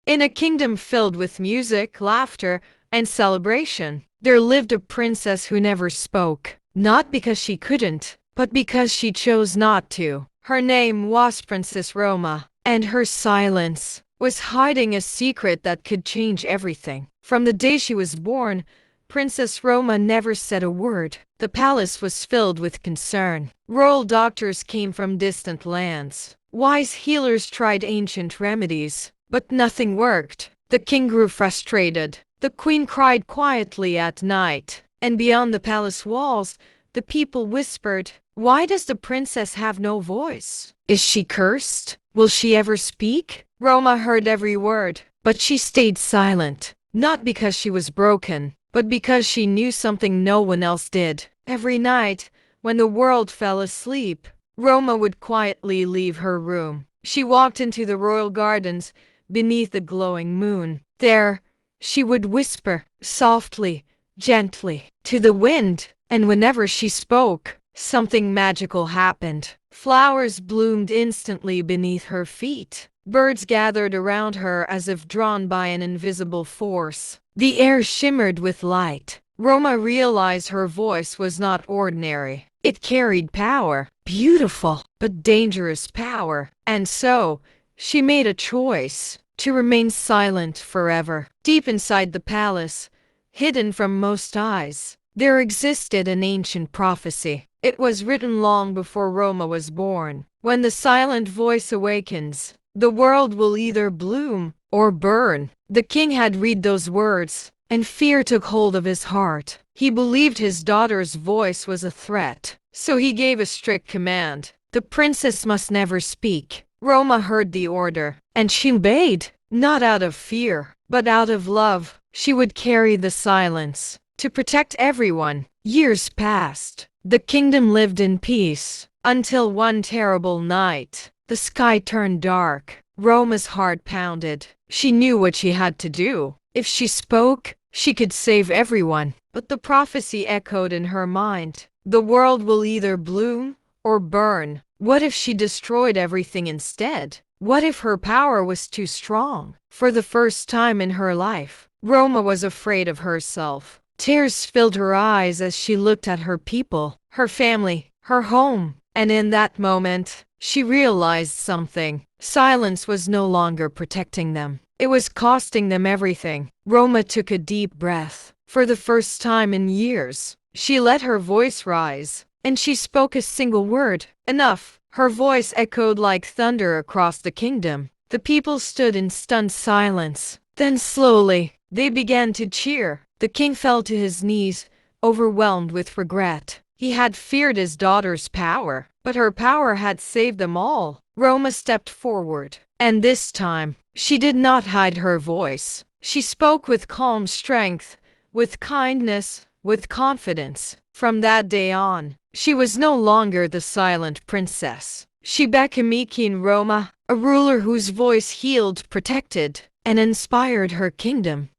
In a kingdom filled with music, laughter, and celebration, there lived a princess who never spoke, not because she couldn't, but because she chose not to. Her name was Princess Roma, and her silence was hiding a secret that could change everything. From the day she was born, Princess Roma never said a word. The palace was filled with concern. Royal doctors came from distant lands. Wise healers tried ancient remedies, but nothing worked. The king grew frustrated. The queen cried quietly at night, and beyond the palace walls, the people whispered, "Why does the princess have no voice? Is she cursed? Will she ever speak?" Roma heard every word, but she stayed silent, not because she was broken, but because she knew something no one else did. Every night, when the world fell asleep, Roma would quietly leave her room. She walked into the royal gardens beneath the glowing moon. There, she would whisper, softly, gently, to the wind, and whenever she spoke, something magical happened. Flowers bloomed instantly beneath her feet. Birds gathered around her as if drawn by an invisible force. The air shimmered with light. Roma realized her voice was not ordinary. It carried power, beautiful but dangerous power. And so, she made a choice to remain silent forever. Deep inside the palace, hidden from most eyes, there existed an ancient prophecy. It was written long before Roma was born. When the silent voice awakens, the world will either bloom or burn. The king had read those words, and fear took hold of his heart. He believed his daughter's voice was a threat, so he gave a strict command. The princess must never speak. Roma heard the order, and she obeyed, not out of fear, but out of love. She would carry the silence to protect everyone. Years passed. The kingdom lived in peace, until one terrible night, the sky turned dark. Roma's heart pounded. She knew what she had to do. If she spoke, she could save everyone. But the prophecy echoed in her mind. The world will either bloom or burn. What if she destroyed everything instead? What if her power was too strong? For the first time in her life, Roma was afraid of herself. Tears filled her eyes as she looked at her people, her family, her home. And in that moment, she realized something. Silence was no longer protecting them. It was costing them everything. Roma took a deep breath. For the first time in years, she let her voice rise, and she spoke a single word. Enough. Her voice echoed like thunder across the kingdom. The people stood in stunned silence. Then slowly, they began to cheer. The king fell to his knees, overwhelmed with regret. He had feared his daughter's power, but her power had saved them all. Roma stepped forward, and this time, she did not hide her voice. She spoke with calm strength, with kindness, with confidence. From that day on, she was no longer the silent princess. She became Roma, a ruler whose voice healed, protected, and inspired her kingdom.